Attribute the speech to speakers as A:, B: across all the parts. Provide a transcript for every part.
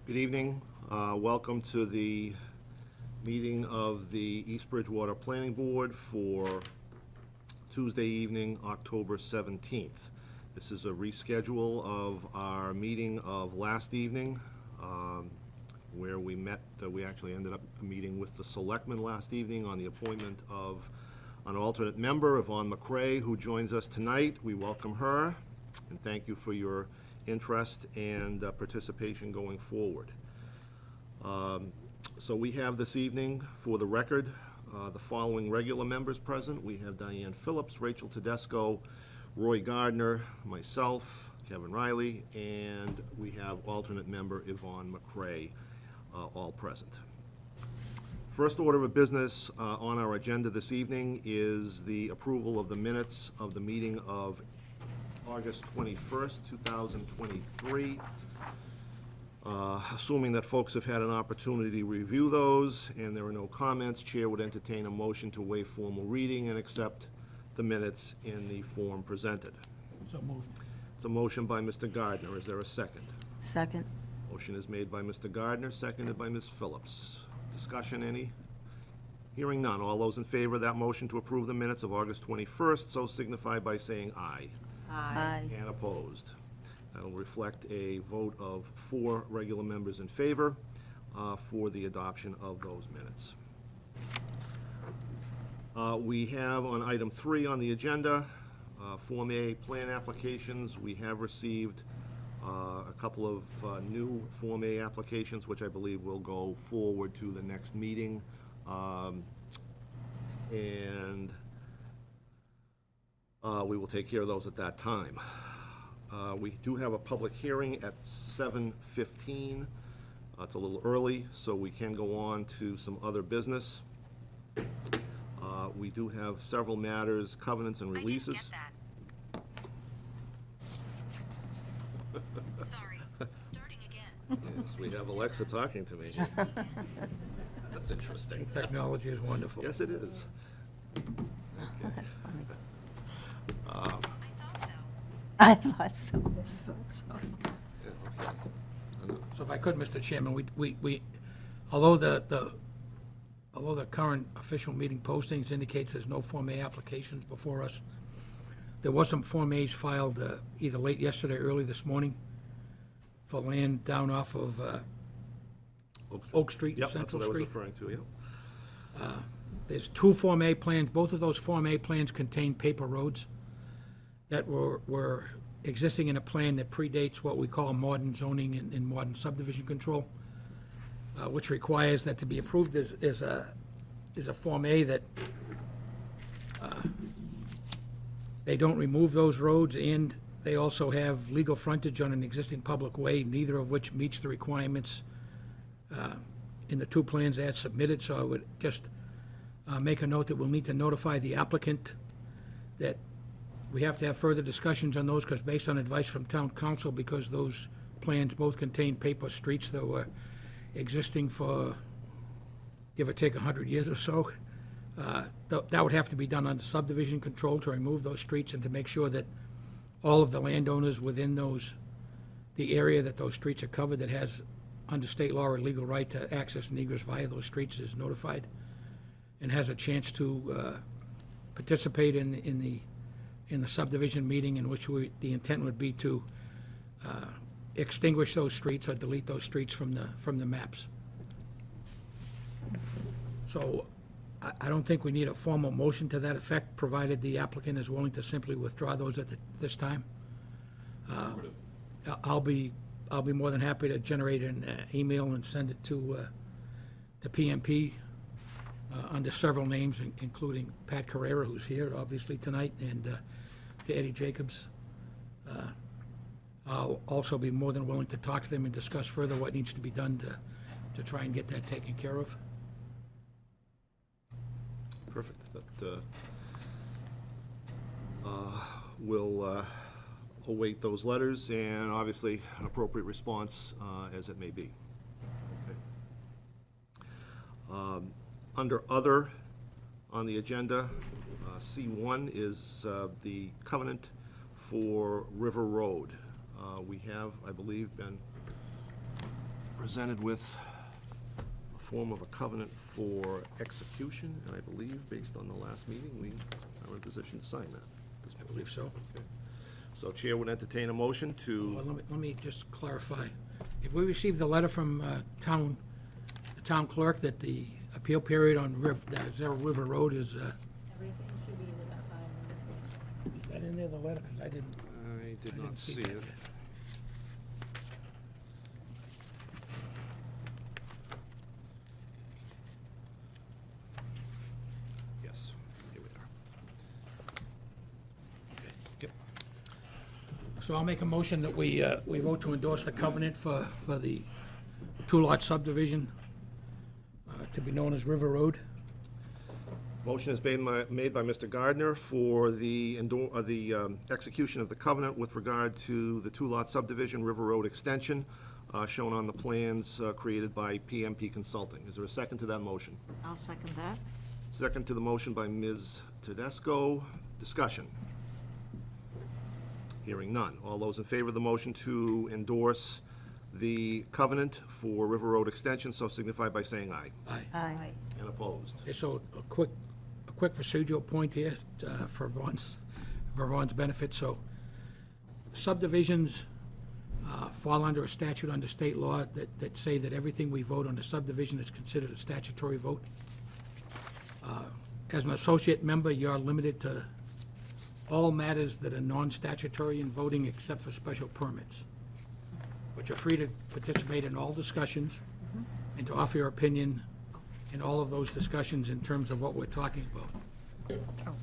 A: Good evening. Welcome to the meeting of the East Bridgewater Planning Board for Tuesday evening, October 17th. This is a reschedule of our meeting of last evening, where we met. We actually ended up meeting with the selectmen last evening on the appointment of an alternate member, Yvonne McCrae, who joins us tonight. We welcome her, and thank you for your interest and participation going forward. So we have this evening, for the record, the following regular members present. We have Diane Phillips, Rachel Tedesco, Roy Gardner, myself, Kevin Riley, and we have alternate member Yvonne McCrae, all present. First order of business on our agenda this evening is the approval of the minutes of the meeting of August 21st, 2023. Assuming that folks have had an opportunity to review those and there are no comments, Chair would entertain a motion to waive formal reading and accept the minutes in the form presented.
B: So moved.
A: It's a motion by Mr. Gardner. Is there a second?
C: Second.
A: Motion is made by Mr. Gardner, seconded by Ms. Phillips. Discussion, any? Hearing none. All those in favor of that motion to approve the minutes of August 21st, so signify by saying aye.
C: Aye.
A: And opposed. That'll reflect a vote of 4 regular members in favor for the adoption of those minutes. We have on item 3 on the agenda, Form A plan applications. We have received a couple of new Form A applications, which I believe will go forward to the next meeting. And we will take care of those at that time. We do have a public hearing at 7:15. It's a little early, so we can go on to some other business. We do have several matters, covenants and releases.
D: I didn't get that. Sorry. Starting again.
A: Yes, we have Alexa talking to me. That's interesting.
B: Technology is wonderful.
A: Yes, it is. Okay.
C: I thought so.
A: Yeah, okay.
B: So if I could, Mr. Chairman, although the current official meeting postings indicates there's no Form A applications before us, there was some Form As filed either late yesterday or early this morning for land down off of Oak Street,
A: Yep,
B: Central
A: that's what I was
B: Street.
A: referring to, yeah.
B: there's two Form A plans. Both of those Form A plans contain paper roads that were existing in a plan that predates what we call modern zoning and modern subdivision control, which requires that to be approved is a Form A that they don't remove those roads, and they also have legal frontage on an existing public way, neither of which meets the requirements in the two plans as submitted. So I would just make a note that we'll need to notify the applicant that we have to have further discussions on those, because based on advice from town council, because those plans both contain paper streets that were existing for, give or take, 100 years or so, that would have to be done under subdivision control to remove those streets and to make sure that all of the landowners within the area that those streets are covered, that has, under state law, a legal right to access and egress via those streets, is notified and has a chance to participate in the subdivision meeting, in which the intent would be to extinguish those streets or delete those streets from the maps. So I don't think we need a formal motion to that effect, provided the applicant is willing to simply withdraw those at this time. I'll be more than happy to generate an email and send it to PMP under several names, including Pat Carrera, who's here obviously tonight, and to Eddie Jacobs. I'll also be more than willing to talk to them and discuss further what needs to be done to try and get that taken care of.
A: Perfect. That we'll await those letters and obviously an appropriate response as it may be. Okay. Under other on the agenda, C1 is the covenant for River Road. We have, I believe, been presented with a form of a covenant for execution, and I believe, based on the last meeting, we are in position to sign that.
B: I believe so.
A: Okay. So Chair would entertain a motion
B: Well,
A: to,
B: let me just clarify. If we received the letter from the town clerk that the appeal period on Zero River Road is
E: Everything should be in that file.
B: that in there, the letter? 'Cause I didn't
A: I did not see
B: that
A: it.
B: yet.
A: Yes, here we are. Yep.
B: So I'll make a motion that we vote to endorse the covenant for the two-lot subdivision to be known as River Road.
A: Motion is made by Mr. Gardner for the execution of the covenant with regard to the two-lot subdivision River Road extension shown on the plans created by PMP Consulting. Is there a second to that motion?
C: I'll second that.
A: Second to the motion by Ms. Tedesco. Discussion. Hearing none. All those in favor of the motion to endorse the covenant for River Road extension, so signify by saying aye.
B: Aye.
C: Aye.
A: And opposed?
B: Okay, so a quick procedural point here for Vaughn benefit. So subdivisions fall under a statute under state law that say that everything we vote on a subdivision is considered a statutory vote. As an associate member, you're limited to all matters that are non-statutory in voting except for special permits. But you're free to participate in all discussions and to offer your opinion in all of those discussions in terms of what we're talking about.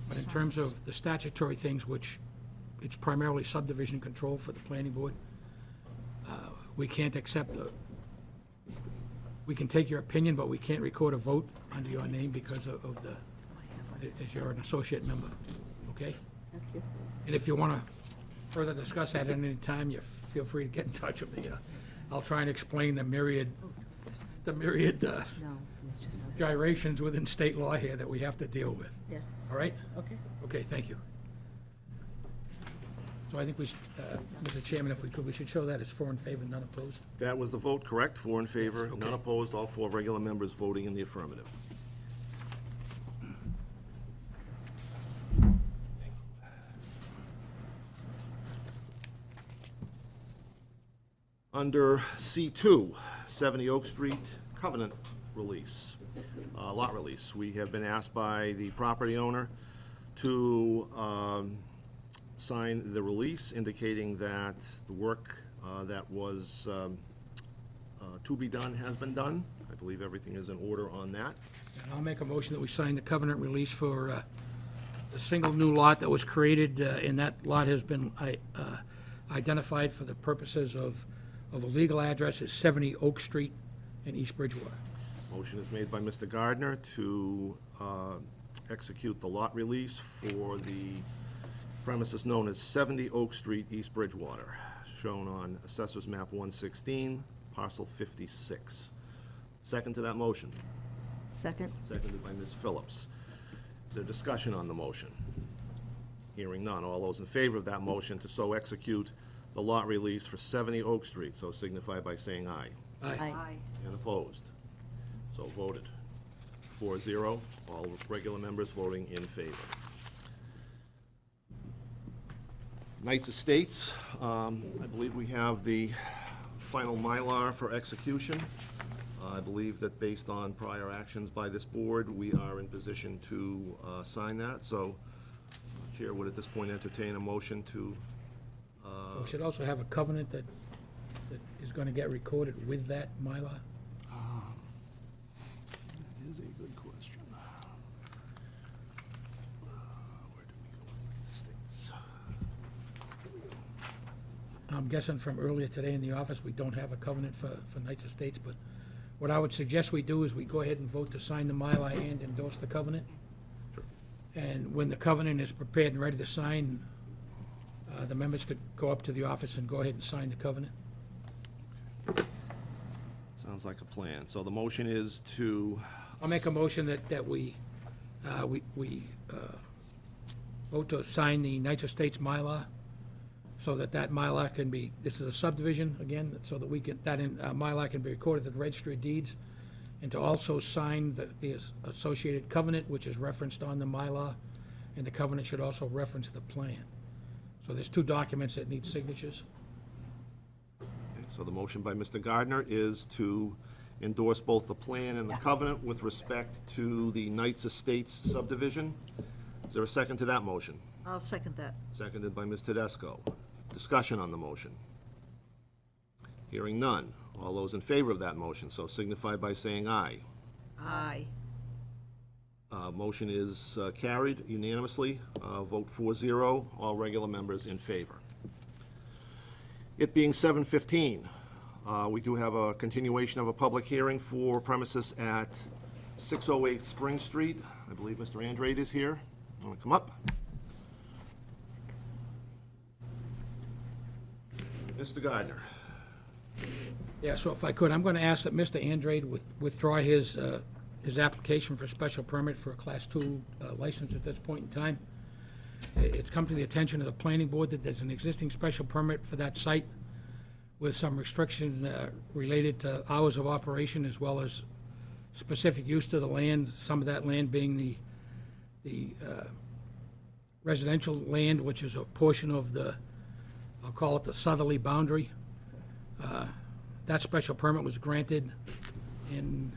B: But in terms of the statutory things, which it's primarily subdivision control for the planning board, we can't accept, we can take your opinion, but we can't record a vote under your name because of as you're an associate member, okay? And if you want to further discuss that at any time, you feel free to get in touch with me. I'll try and explain the myriad
C: No, it's just,
B: gyrations within state law here that we have to deal with,
C: yes.
B: all right?
C: Okay.
B: Okay, thank you. So I think we should, Mr. Chairman, if we could, we should show that as 4 in favor, none opposed.
A: That was the vote, correct? 4 in favor,
B: Yes, okay.
A: none opposed, all 4 regular members voting in the affirmative. Under C2, 70 Oak Street, covenant release. lot release. We have been asked by the property owner to sign the release indicating that the work that was to be done has been done. I believe everything is in order on that.
B: And I'll make a motion that we sign the covenant release for the single new lot that was created, and that lot has been identified for the purposes of a legal address as 70 Oak Street in East Bridgewater.
A: Motion is made by Mr. Gardner to execute the lot release for the premises known as 70 Oak Street, East Bridgewater, shown on Assessor's Map 116, parcel 56. Second to that motion.
C: Second?
A: Seconded by Ms. Phillips. Is there discussion on the motion? Hearing none. All those in favor of that motion to so execute the lot release for 70 Oak Street, so signify by saying aye.
B: Aye.
A: And opposed? So voted. 4-0, all regular members voting in favor. Knights Estates, I believe we have the final Mylar for execution. I believe that based on prior actions by this board, we are in position to sign that, so Chair would at this point entertain a motion to,
B: So we should also have a covenant that is going to get recorded with that Mylar.
A: That is a good question. Where did we go with Knights Estates?
B: I'm guessing from earlier today in the office, we don't have a covenant for Knights Estates, but what I would suggest we do is we go ahead and vote to sign the Mylar and endorse the covenant.
A: Sure.
B: And when the covenant is prepared and ready to sign, the members could go up to the office and go ahead and sign the covenant.
A: Sounds like a plan. So the motion is to,
B: I'll make a motion that we vote to sign the Knights Estates Mylar, so that Mylar can be, this is a subdivision, again, so that we can, Mylar can be recorded at the Registry of Deeds, and to also sign the associated covenant, which is referenced on the Mylar, and the covenant should also reference the plan. So there's two documents that need signatures.
A: so the motion by Mr. Gardner is to endorse both the plan and the covenant with respect to the Knights Estates subdivision. Is there a second to that motion?
C: I'll second that.
A: Seconded by Ms. Tedesco. Discussion on the motion. Hearing none. All those in favor of that motion, so signify by saying aye.
C: Aye.
A: Motion is carried unanimously. Vote 4-0, all regular members in favor. It being 7:15, we do have a continuation of a public hearing for premises at 608 Spring Street. I believe Mr. Andrade is here. Want to come up? Mr. Gardner.
B: Yeah, so if I could, I'm going to ask that Mr. Andrade withdraw his application for a special permit for a Class 2 license at this point in time. It's come to the attention of the planning board that there's an existing special permit for that site with some restrictions related to hours of operation as well as specific use to the land, some of that land being the residential land, which is a portion of the, I'll call it the southerly boundary. That special permit was granted in,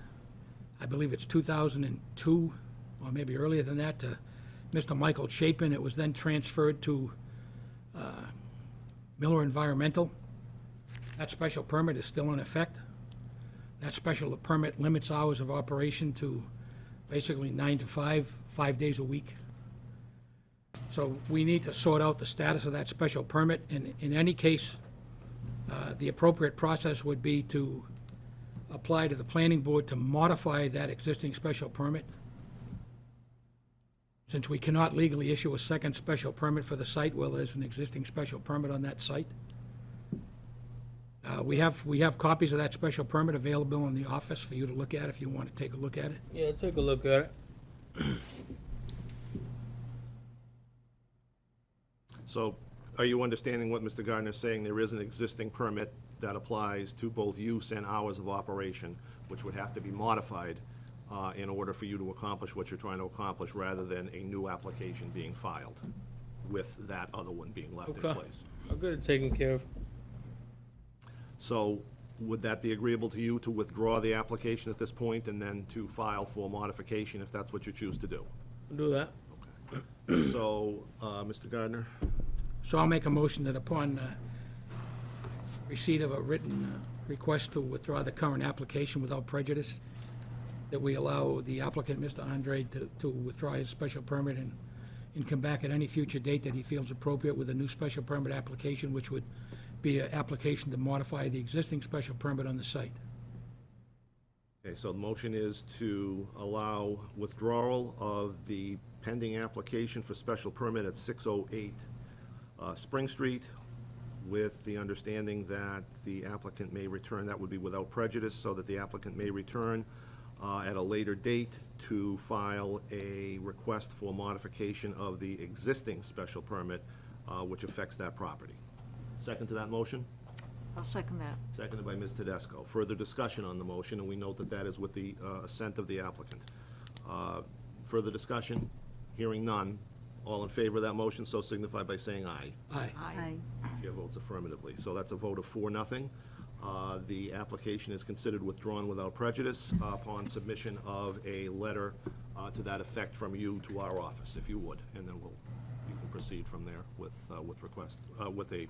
B: I believe it's 2002, or maybe earlier than that, to Mr. Michael Chapin. It was then transferred to Miller Environmental. That special permit is still in effect. That special permit limits hours of operation to basically 9 to 5, 5 days a week. So we need to sort out the status of that special permit, and in any case, the appropriate process would be to apply to the planning board to modify that existing special permit. Since we cannot legally issue a second special permit for the site, well, there's an existing special permit on that site. We have copies of that special permit available in the office for you to look at if you want to take a look at it.
F: Yeah, take a look at it.
A: So are you understanding what Mr. Gardner is saying? There is an existing permit that applies to both use and hours of operation, which would have to be modified in order for you to accomplish what you're trying to accomplish, rather than a new application being filed with that other one being left in
F: Okay.
A: place.
F: I'll get it taken care of.
A: So Would that be agreeable to you to withdraw the application at this point and then to file for modification if that's what you choose to do?
F: Do that.
A: So, Mr. Gardner?
B: So I'll make a motion that upon receipt of a written request to withdraw the current application without prejudice, that we allow the applicant, Mr. Andre, to withdraw his special permit and come back at any future date that he feels appropriate with a new special permit application, which would be an application to modify the existing special permit on the site.
A: Okay, so the motion is to allow withdrawal of the pending application for special permit at 608 Spring Street, with the understanding that the applicant may return, that would be without prejudice, so that the applicant may return at a later date to file a request for modification of the existing special permit, which affects that property. Second to that motion?
C: I'll second that.
A: Seconded by Ms. Tedesco. Further discussion on the motion, and we note that that is with the assent of the applicant. Further discussion? Hearing none. All in favor of that motion, so signify by saying aye.
B: Aye.
C: Aye.
A: Chair votes affirmatively. So that's a vote of 4-0. The application is considered withdrawn without prejudice upon submission of a letter to that effect from you to our office, if you would, and then you can proceed from there with request, with a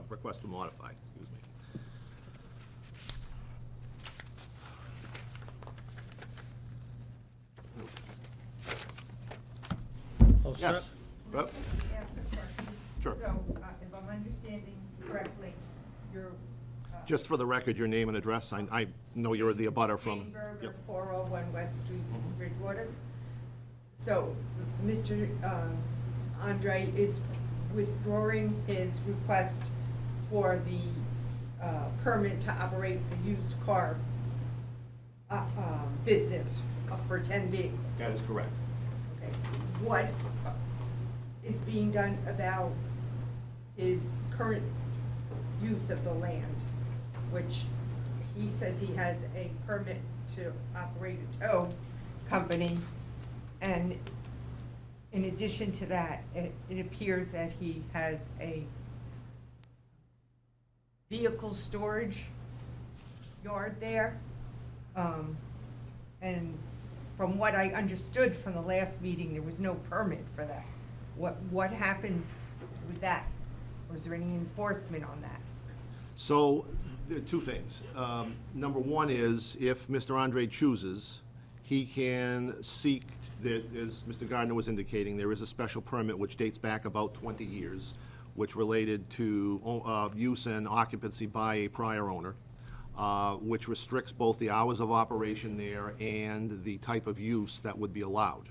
A: request to modify, excuse me.
F: All set?
A: Yes? Yep. Sure.
G: So, if I'm understanding correctly, you're
A: Just for the record, your name and address. I know you're the abutter from.
G: Jane Berger,
A: Yep.
G: 401 West Street, East Bridgewater. So, Mr. Andre is withdrawing his request for the permit to operate the used car business for 10 vehicles.
A: That is correct.
G: Okay. What is being done about his current use of the land, which he says he has a permit to operate a tow company, and in addition to that, it appears that he has a vehicle storage yard there. And from what I understood from the last meeting, there was no permit for that. What happens with that? Was there any enforcement on that?
A: So, there are two things. Number one is, if Mr. Andre chooses, he can seek, as Mr. Gardner was indicating, there is a special permit which dates back about 20 years, which related to use and occupancy by a prior owner, which restricts both the hours of operation there and the type of use that would be allowed.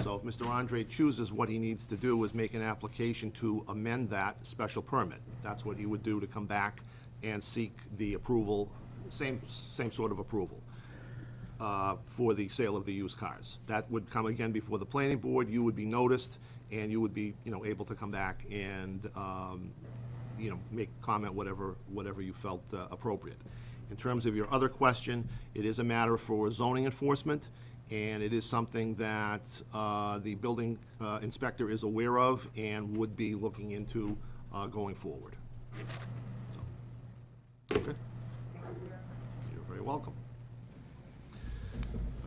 A: So if Mr. Andre chooses, what he needs to do is make an application to amend that special permit. That's what he would do to come back and seek the approval, same sort of approval, for the sale of the used cars. That would come again before the planning board, you would be noticed, and you would be, able to come back and, make comment, whatever you felt appropriate. In terms of your other question, it is a matter for zoning enforcement, and it is something that the building inspector is aware of and would be looking into going forward. So, okay. You're very welcome.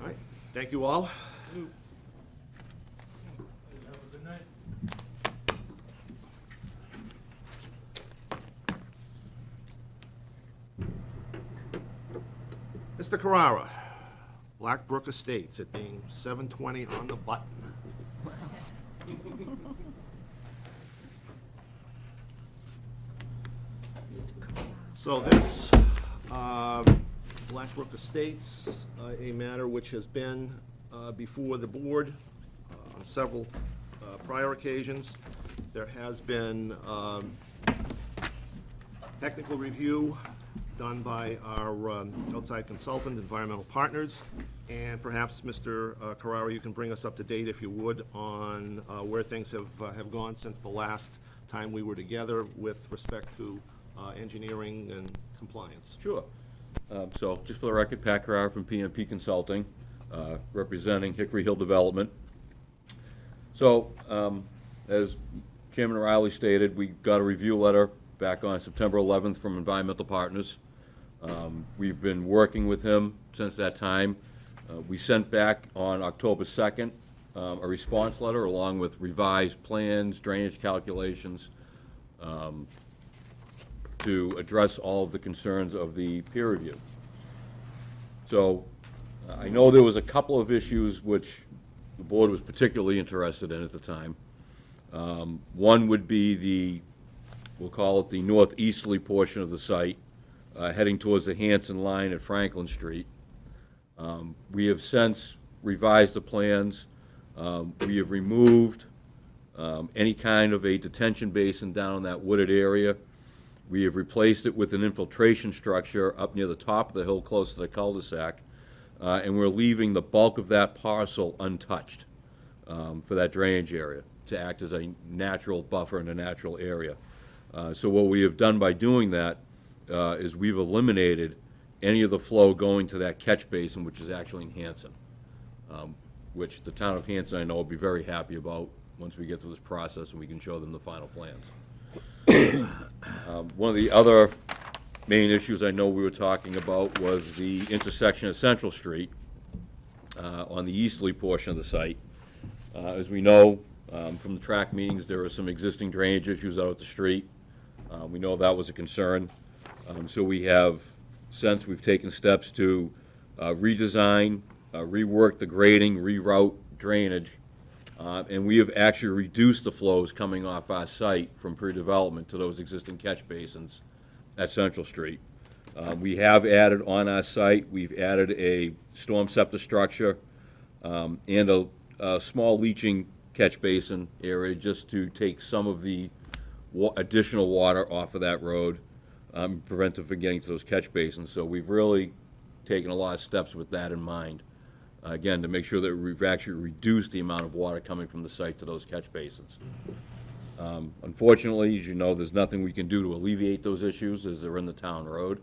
A: All right, thank you all.
F: Have a good night.
A: Mr. Carrara, Blackbrook Estates, it being 7:20 on the button. So this, Blackbrook Estates, a matter which has been before the board on several prior occasions. There has been technical review done by our outside consultant, Environmental Partners, and perhaps, Mr. Carrara, you can bring us up to date, if you would, on where things have gone since the last time we were together with respect to engineering and compliance.
H: Sure. So, just for the record, Pat Carrara from PMP Consulting, representing Hickory Hill Development. So, as Chairman Riley stated, we got a review letter back on September 11th from Environmental Partners. We've been working with him since that time. We sent back on October 2nd a response letter along with revised plans, drainage calculations, to address all of the concerns of the peer review. So I know there was a couple of issues which the board was particularly interested in at the time. One would be we'll call it the northeasterly portion of the site, heading towards the Hanson line at Franklin Street. We have since revised the plans. We have removed any kind of a detention basin down in that wooded area. We have replaced it with an infiltration structure up near the top of the hill close to the cul-de-sac, and we're leaving the bulk of that parcel untouched for that drainage area to act as a natural buffer in a natural area. So what we have done by doing that is we've eliminated any of the flow going to that catch basin, which is actually in Hanson, which the town of Hanson, I know, will be very happy about once we get through this process and we can show them the final plans. One of the other main issues I know we were talking about was the intersection of Central Street on the easterly portion of the site. As we know from the track meetings, there are some existing drainage issues out at the street. We know that was a concern. So we've taken steps to redesign, rework the grading, reroute drainage, and we have actually reduced the flows coming off our site from pre-development to those existing catch basins at Central Street. We have added on our site, we've added a storm scepter structure and a small leaching catch basin area just to take some of the additional water off of that road, prevent it from getting to those catch basins. So we've really taken a lot of steps with that in mind. Again, to make sure that we've actually reduced the amount of water coming from the site to those catch basins. Unfortunately, as you know, there's nothing we can do to alleviate those issues as they're in the town road,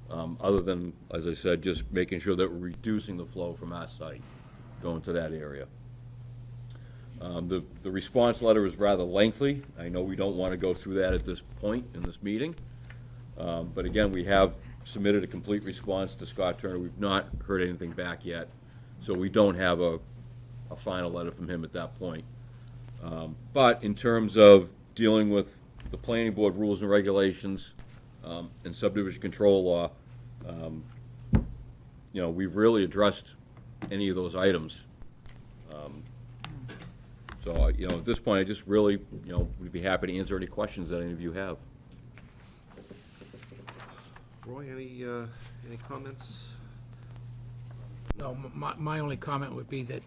H: other than, as I said, just making sure that we're reducing the flow from our site going to that area. The response letter is rather lengthy. I know we don't want to go through that at this point in this meeting. But again, we have submitted a complete response to Scott Turner. We've not heard anything back yet. So we don't have a final letter from him at that point. But in terms of dealing with the planning board rules and regulations and subdivision control law, we've really addressed any of those items. So, at this point, I just really, we'd be happy to answer any questions that any of you have.
A: Roy, any comments?
B: No, my only comment would be that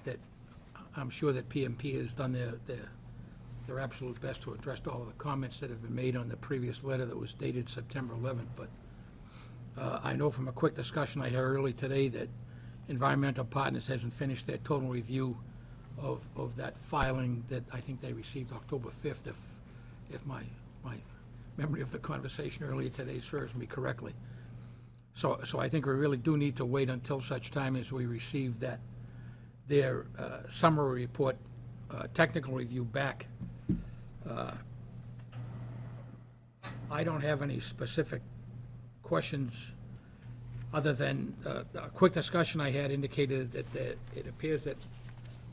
B: I'm sure that PMP has done their absolute best to address all of the comments that have been made on the previous letter that was dated September 11th, but I know from a quick discussion I had early today that Environmental Partners hasn't finished their total review of that filing that I think they received October 5th, if my memory of the conversation earlier today serves me correctly. So I think we really do need to wait until such time as we receive their summary report, technical review back. I don't have any specific questions other than a quick discussion I had indicated that it appears that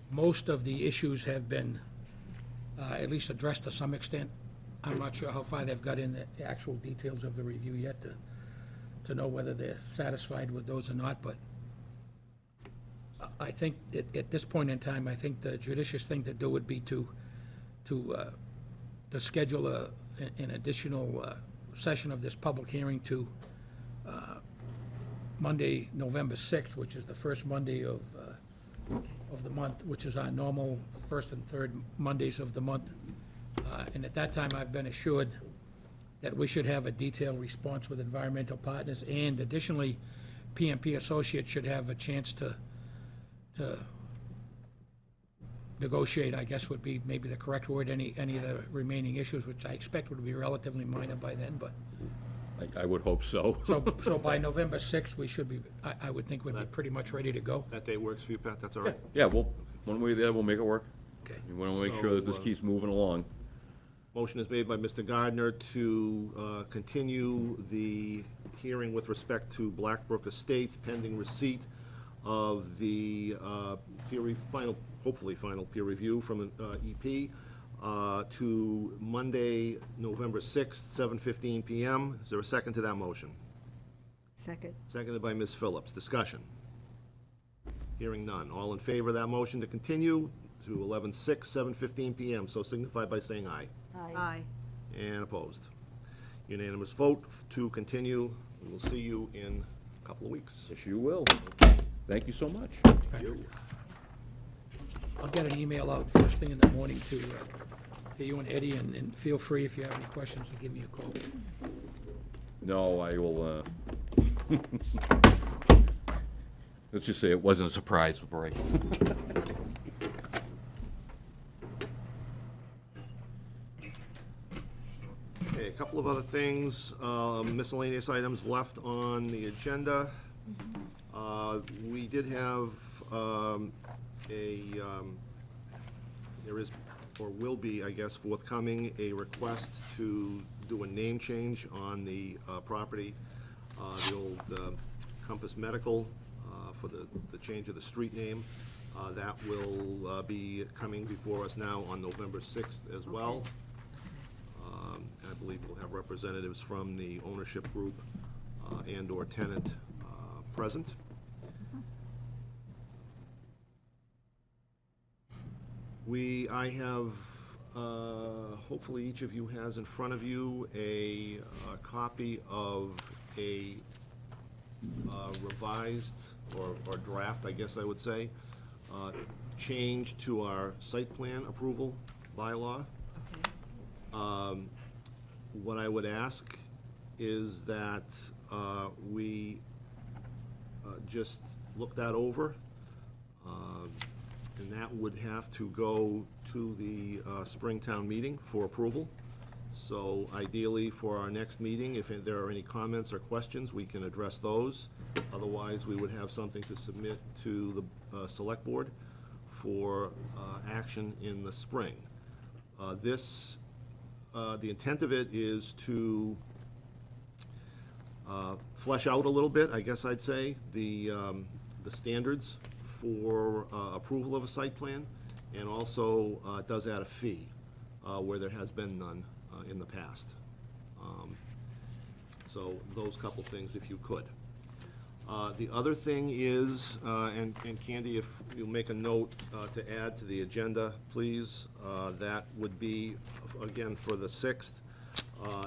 B: most of the issues have been at least addressed to some extent. I'm not sure how far they've got in the actual details of the review yet to know whether they're satisfied with those or not, but I think at this point in time, I think the judicious thing to do would be to schedule an additional session of this public hearing to Monday, November 6th, which is the first Monday of the month, which is our normal first and third Mondays of the month. And at that time, I've been assured that we should have a detailed response with Environmental Partners, and additionally, PMP Associates should have a chance to negotiate, I guess would be maybe the correct word, any of the remaining issues, which I expect would be relatively minor by then, but.
H: I would hope so.
B: So by November 6th, we should be, I would think we'd be pretty much ready to go.
A: That date works for you, Pat? That's all right?
H: Yeah, one way or the other, we'll make it work.
B: Okay.
H: We want to make
A: So,
H: sure that this keeps moving along.
A: Motion is made by Mr. Gardner to continue the hearing with respect to Blackbrook Estates pending receipt of the hopefully final peer review from EP to Monday, November 6th, 7:15 PM. Is there a second to that motion?
C: Second.
A: Seconded by Ms. Phillips. Discussion. Hearing none. All in favor of that motion to continue to 11/6, 7:15 PM, so signify by saying aye.
C: Aye.
A: And opposed. Unanimous vote to continue. We'll see you in a couple of weeks.
H: Yes, you will. Thank you so much.
A: You.
B: I'll get an email out first thing in the morning to you and Eddie, and feel free, if you have any questions, to give me a call.
H: No, I will, let's just say it wasn't a surprise for Ray.
A: Okay, a couple of other things, miscellaneous items left on the agenda. We did have there is, or will be, I guess, forthcoming, a request to do a name change on the property, the old Compass Medical, for the change of the street name. That will be coming before us now on November 6th as well. I believe we'll have representatives from the ownership group and/or tenant present. I have, hopefully each of you has in front of you a copy of a revised or draft, I guess I would say, change to our site plan approval bylaw. What I would ask is that we just look that over, and that would have to go to the Springtown meeting for approval. So ideally, for our next meeting, if there are any comments or questions, we can address those. Otherwise, we would have something to submit to the Select Board for action in the spring. The intent of it is to flesh out a little bit, I guess I'd say, the standards for approval of a site plan, and also does add a fee where there has been none in the past. So those couple things, if you could. The other thing is, and Candy, if you'll make a note to add to the agenda, please, that would be, again, for the 6th.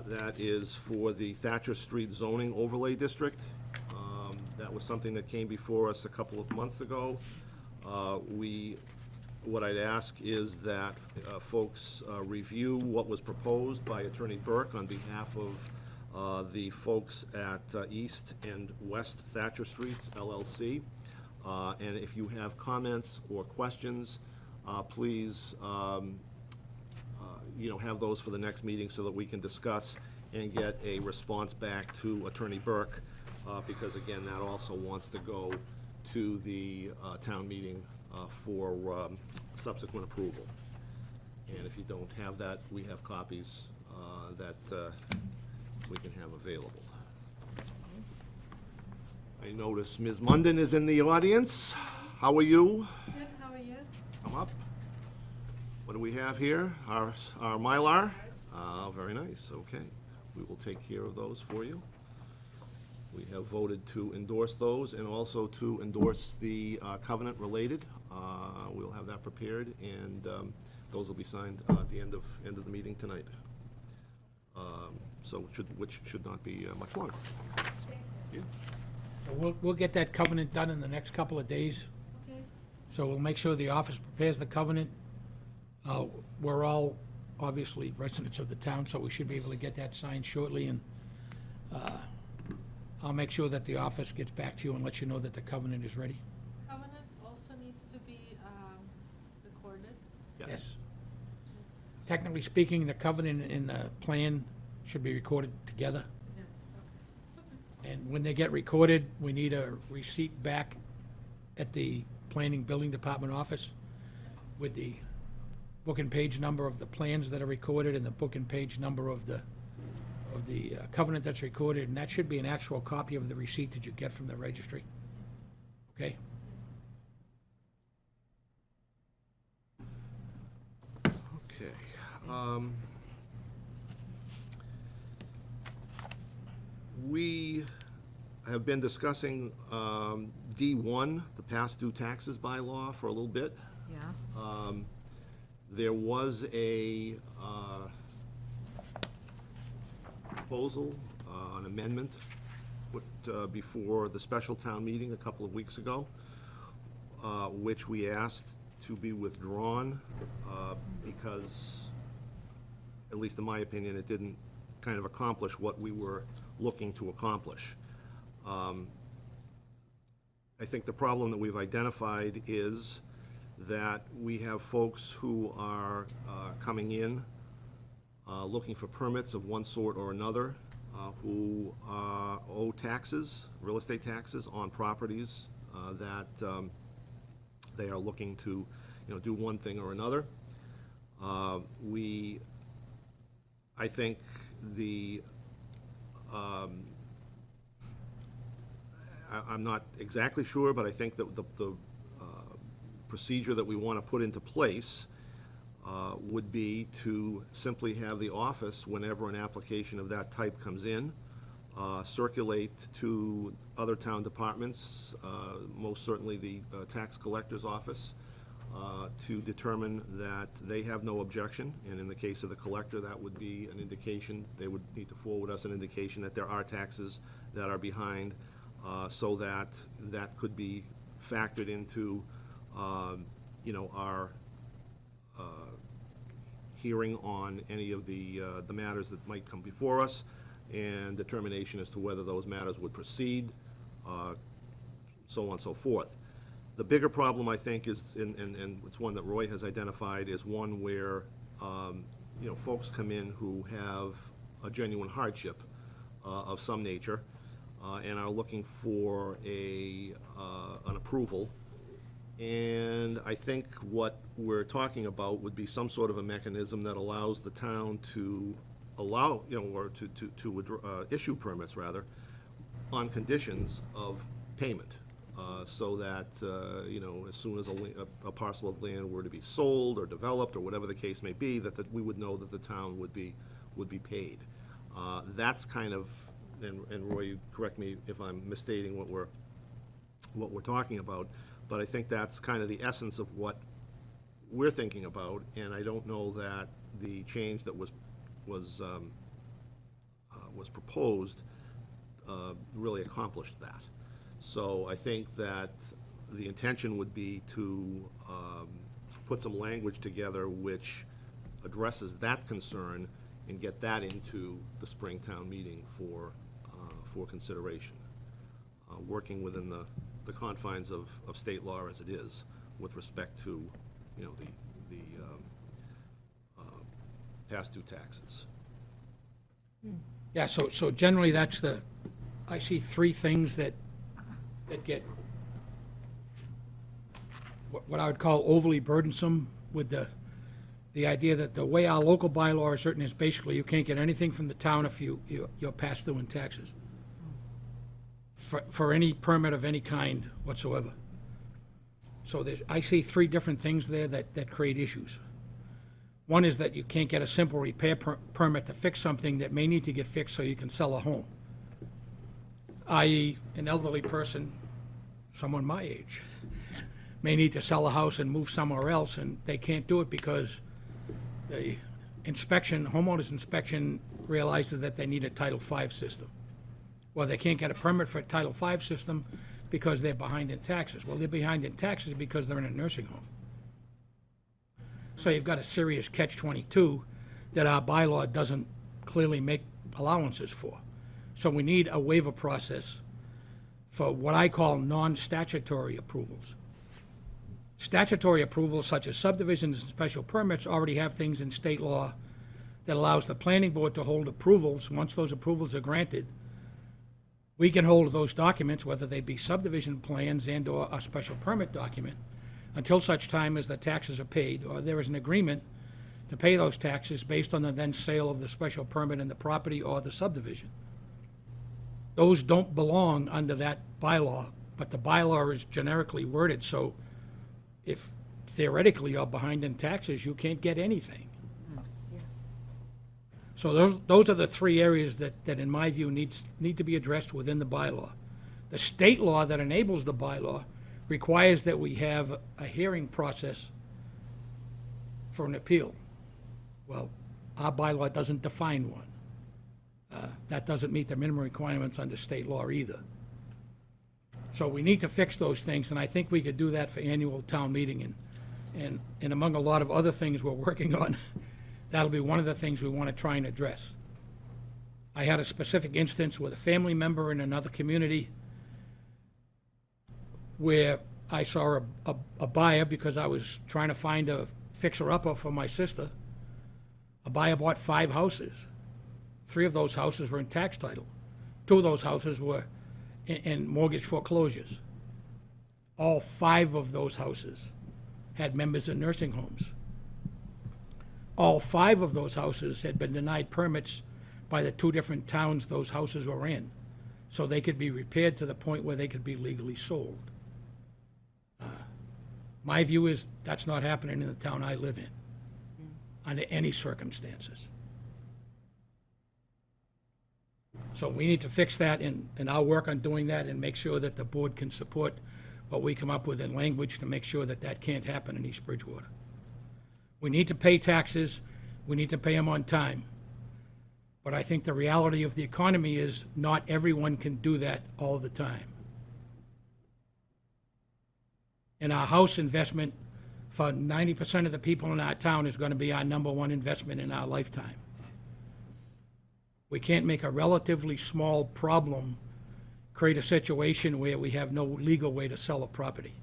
A: That is for the Thatcher Street zoning overlay district. That was something that came before us a couple of months ago. What I'd ask is that folks review what was proposed by Attorney Burke on behalf of the folks at East and West Thatcher Streets LLC. And if you have comments or questions, please have those for the next meeting so that we can discuss and get a response back to Attorney Burke, because again, that also wants to go to the town meeting for subsequent approval. And if you don't have that, we have copies that we can have available. I notice Ms. Munden is in the audience. How are you?
E: Good, how are you?
A: Come up. What do we have here? Our Mylar? Very nice, okay. We will take care of those for you. We have voted to endorse those and also to endorse the covenant related. We'll have that prepared, and those will be signed at the end of the meeting tonight. Which should not be much longer. Yeah.
B: So we'll get that covenant done in the next couple of days.
E: Okay.
B: So we'll make sure the office prepares the covenant. We're all obviously residents of the town, so we should be able to get that signed shortly, and I'll make sure that the office gets back to you and let you know that the covenant is ready.
E: Covenant also needs to be recorded.
B: Yes. Technically speaking, the covenant and the plan should be recorded together.
E: Yeah.
B: And when they get recorded, we need a receipt back at the Planning Building Department office with the book and page number of the plans that are recorded and the book and page number of the covenant that's recorded, and that should be an actual copy of the receipt that you get from the registry. Okay?
A: Okay. We have been discussing D1, the past due taxes bylaw, for a little bit.
C: Yeah.
A: There was a proposal, an amendment put before the special town meeting a couple of weeks ago, which we asked to be withdrawn because, at least in my opinion, it didn't kind of accomplish what we were looking to accomplish. I think the problem that we've identified is that we have folks who are coming in, looking for permits of one sort or another, who owe taxes, real estate taxes, on properties that they are looking to, do one thing or another. I think I'm not exactly sure, but I think that the procedure that we want to put into place would be to simply have the office, whenever an application of that type comes in, circulate to other town departments, most certainly the tax collector's office, to determine that they have no objection, and in the case of the collector, that would be an indication, they would need to forward us an indication that there are taxes that are behind, so that that could be factored into, our hearing on any of the matters that might come before us, and determination as to whether those matters would proceed, so on and so forth. The bigger problem, I think, is, and it's one that Roy has identified, is one where, folks come in who have a genuine hardship of some nature, and are looking for an approval. And I think what we're talking about would be some sort of a mechanism that allows the town to allow, or to issue permits, rather, on conditions of payment. So that, as soon as a parcel of land were to be sold or developed, or whatever the case may be, that we would know that the town would be paid. That's kind of, and Roy, correct me if I'm misstating what we're talking about, but I think that's kind of the essence of what we're thinking about, and I don't know that the change that was proposed really accomplished that. So I think that the intention would be to put some language together which addresses that concern and get that into the spring town meeting for consideration, working within the confines of state law as it is with respect to, the past due taxes.
B: Yeah, so generally I see three things that get what I would call overly burdensome with the idea that the way our local bylaw is written is basically you can't get anything from the town if you're past due in taxes for any permit of any kind whatsoever. So I see three different things there that create issues. One is that you can't get a simple repair permit to fix something that may need to get fixed so you can sell a home, i.e. an elderly person, someone my age, may need to sell a house and move somewhere else, and they can't do it because the homeowner's inspection realizes that they need a Title V system. Well, they can't get a permit for a Title V system because they're behind in taxes. Well, they're behind in taxes because they're in a nursing home. So you've got a serious catch-22 that our bylaw doesn't clearly make allowances for. So we need a waiver process for what I call non-statutory approvals. Statutory approvals such as subdivisions and special permits already have things in state law that allows the planning board to hold approvals. Once those approvals are granted, we can hold those documents, whether they be subdivision plans and/or a special permit document, until such time as the taxes are paid or there is an agreement to pay those taxes based on the then sale of the special permit in the property or the subdivision. Those don't belong under that bylaw, but the bylaw is generically worded, so if theoretically you're behind in taxes, you can't get anything. So those are the three areas that in my view need to be addressed within the bylaw. The state law that enables the bylaw requires that we have a hearing process for an appeal. Well, our bylaw doesn't define one. That doesn't meet the minimum requirements under state law either. So we need to fix those things, and I think we could do that for annual town meeting, and among a lot of other things we're working on, that'll be one of the things we want to try and address. I had a specific instance with a family member in another community where I saw a buyer, because I was trying to find a fixer-upper for my sister. A buyer bought 5 houses. 3 of those houses were in tax title. 2 of those houses were in mortgage foreclosures. All 5 of those houses had members in nursing homes. All 5 of those houses had been denied permits by the 2 different towns those houses were in, so they could be repaired to the point where they could be legally sold. My view is that's not happening in the town I live in, under any circumstances. So we need to fix that, and I'll work on doing that and make sure that the board can support what we come up with in language to make sure that that can't happen in East Bridgewater. We need to pay taxes, we need to pay them on time. But I think the reality of the economy is not everyone can do that all the time. And our house investment for 90% of the people in our town is going to be our #1 investment in our lifetime. We can't make a relatively small problem create a situation where we have no legal way to sell a property.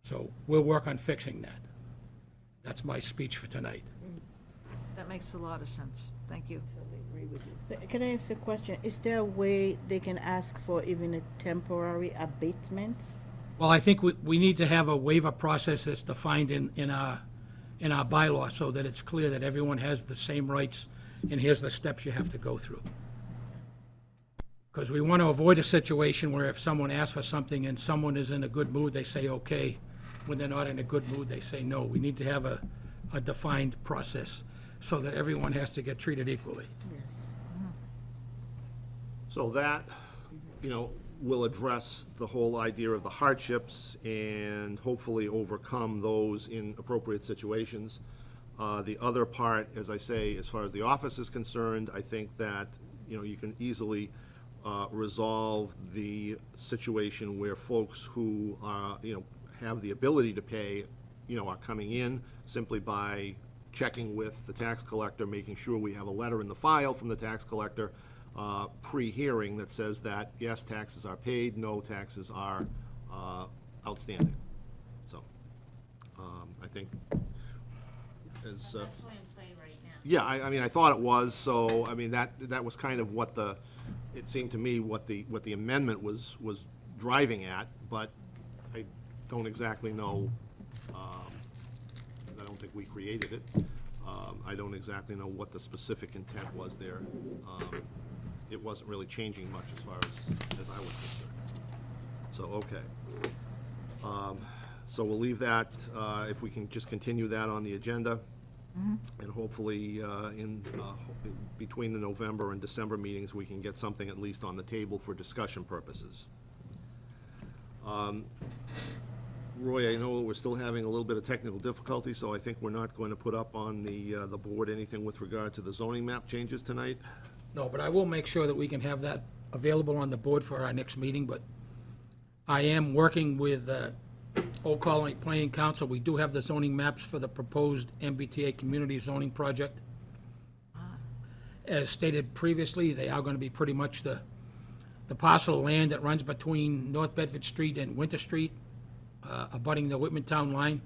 B: So we'll work on fixing that. That's my speech for tonight.
C: That makes a lot of sense. Thank you. Totally agree with you.
I: Can I ask a question? Is there a way they can ask for even a temporary abatement?
B: Well, I think we need to have a waiver process that's defined in our bylaw so that it's clear that everyone has the same rights, and here's the steps you have to go through. Because we want to avoid a situation where if someone asks for something and someone is in a good mood, they say okay. When they're not in a good mood, they say no. We need to have a defined process so that everyone has to get treated equally.
A: So that, will address the whole idea of the hardships and hopefully overcome those in appropriate situations. The other part, as I say, as far as the office is concerned, I think that, you can easily resolve the situation where folks who are, have the ability to pay, are coming in simply by checking with the tax collector, making sure we have a letter in the file from the tax collector pre-hearing that says that, yes, taxes are paid, no, taxes are outstanding. So, I think as...
E: That's actually in play right now.
A: Yeah, I mean, I thought it was, so, I mean, that was kind of what it seemed to me what the amendment was driving at, but I don't exactly know, I don't think we created it. I don't exactly know what the specific intent was there. It wasn't really changing much as far as I was concerned. So, okay. So we'll leave that, if we can just continue that on the agenda. And hopefully, between the November and December meetings, we can get something at least on the table for discussion purposes. Roy, I know that we're still having a little bit of technical difficulty, so I think we're not going to put up on the board anything with regard to the zoning map changes tonight.
B: No, but I will make sure that we can have that available on the board for our next meeting, but I am working with Old Colony Planning Council. We do have the zoning maps for the proposed MBTA community zoning project. As stated previously, they are going to be pretty much the parcel of land that runs between North Bedford Street and Winter Street, abutting the Whitman Town line.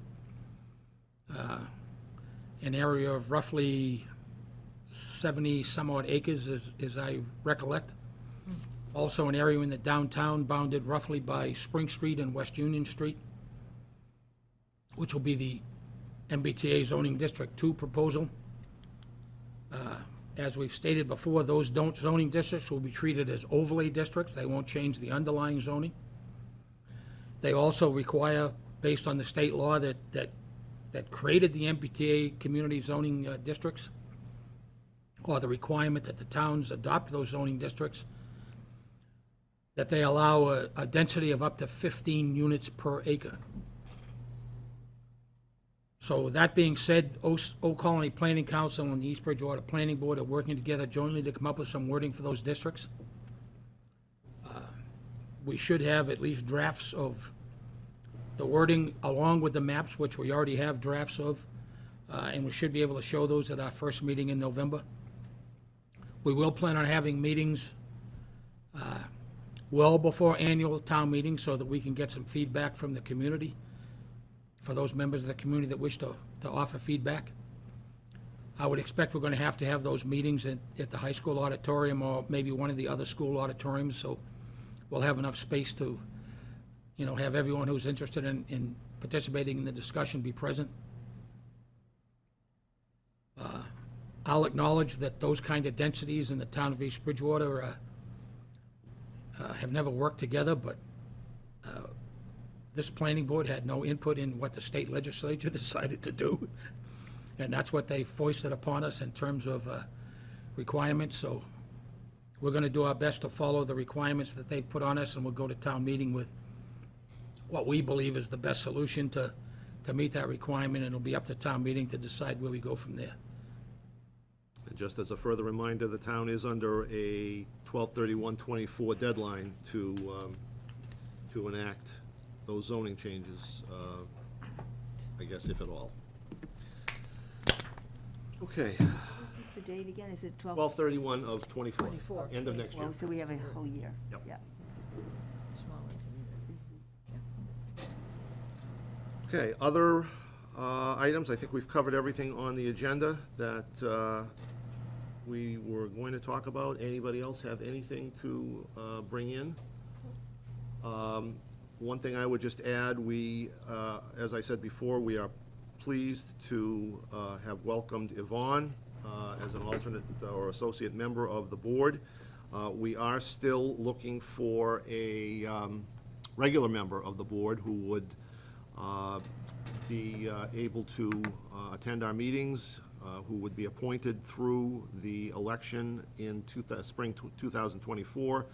B: An area of roughly 70-some-odd acres, as I recollect. Also an area in the downtown bounded roughly by Spring Street and West Union Street, which will be the MBTA zoning District 2 proposal. As we've stated before, those zoning districts will be treated as overlay districts. They won't change the underlying zoning. They also require, based on the state law that created the MBTA community zoning districts, or the requirement that the towns adopt those zoning districts, that they allow a density of up to 15 units per acre. So that being said, Old Colony Planning Council and the East Bridgewater Planning Board are working together jointly to come up with some wording for those districts. We should have at least drafts of the wording along with the maps, which we already have drafts of, and we should be able to show those at our first meeting in November. We will plan on having meetings well before annual town meetings so that we can get some feedback from the community, for those members of the community that wish to offer feedback. I would expect we're going to have those meetings at the high school auditorium or maybe one of the other school auditoriums, so we'll have enough space to, have everyone who's interested in participating in the discussion be present. I'll acknowledge that those kind of densities in the town of East Bridgewater have never worked together, but this planning board had no input in what the state legislature decided to do, and that's what they foisted upon us in terms of requirements. So we're going to do our best to follow the requirements that they put on us, and we'll go to town meeting with what we believe is the best solution to meet that requirement, and it'll be up to town meeting to decide where we go from there.
A: And just as a further reminder, the town is under a 12/31/24 deadline to enact those zoning changes, I guess, if at all. Okay,
I: The date again, is it 12?
A: 12/31 of 24,
C: 24.
A: end of next year.
I: Oh, so we have a whole year.
A: Yep.
I: Yeah.
C: Smaller community.
A: Okay, other items, I think we've covered everything on the agenda that we were going to talk about. Anybody else have anything to bring in? One thing I would just add, we, as I said before, we are pleased to have welcomed Yvonne as an alternate or associate member of the board. We are still looking for a regular member of the board who would be able to attend our meetings, who would be appointed through the election in spring 2024,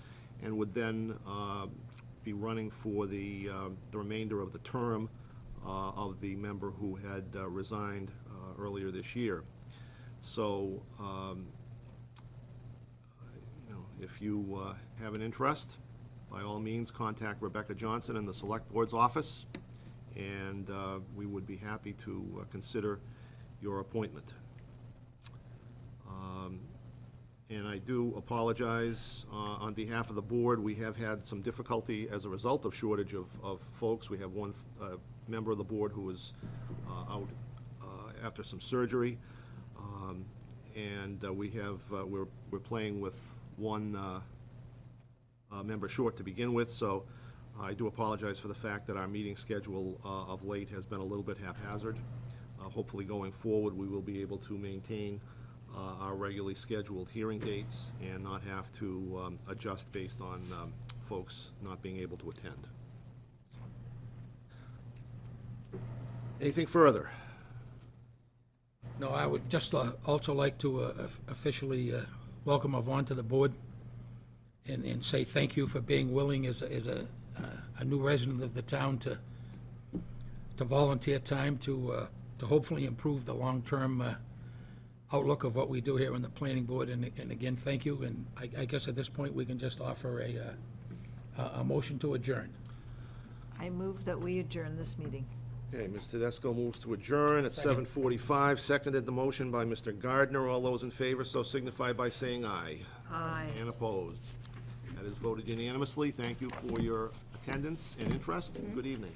A: and would then be running for the remainder of the term of the member who had resigned earlier this year. So, if you have an interest, by all means, contact Rebecca Johnson in the Select Board's office, and we would be happy to consider your appointment. And I do apologize on behalf of the board. We have had some difficulty as a result of shortage of folks. We have one member of the board who is out after some surgery, and we're playing with one member short to begin with. So I do apologize for the fact that our meeting schedule of late has been a little bit haphazard. Hopefully going forward, we will be able to maintain our regularly scheduled hearing dates and not have to adjust based on folks not being able to attend. Anything further?
B: No, I would just also like to officially welcome Yvonne to the board and say thank you for being willing as a new resident of the town to volunteer time to hopefully improve the long-term outlook of what we do here in the planning board. And again, thank you. And I guess at this point, we can just offer a motion to adjourn.
C: I move that we adjourn this meeting.
A: Okay, Ms. Tedesco moves to adjourn at
B: Second.
A: 7:45. Seconded the motion by Mr. Gardner. All those in favor, so signify by saying aye.
C: Aye.
A: And opposed. That is voted unanimously. Thank you for your attendance and interest. Good evening.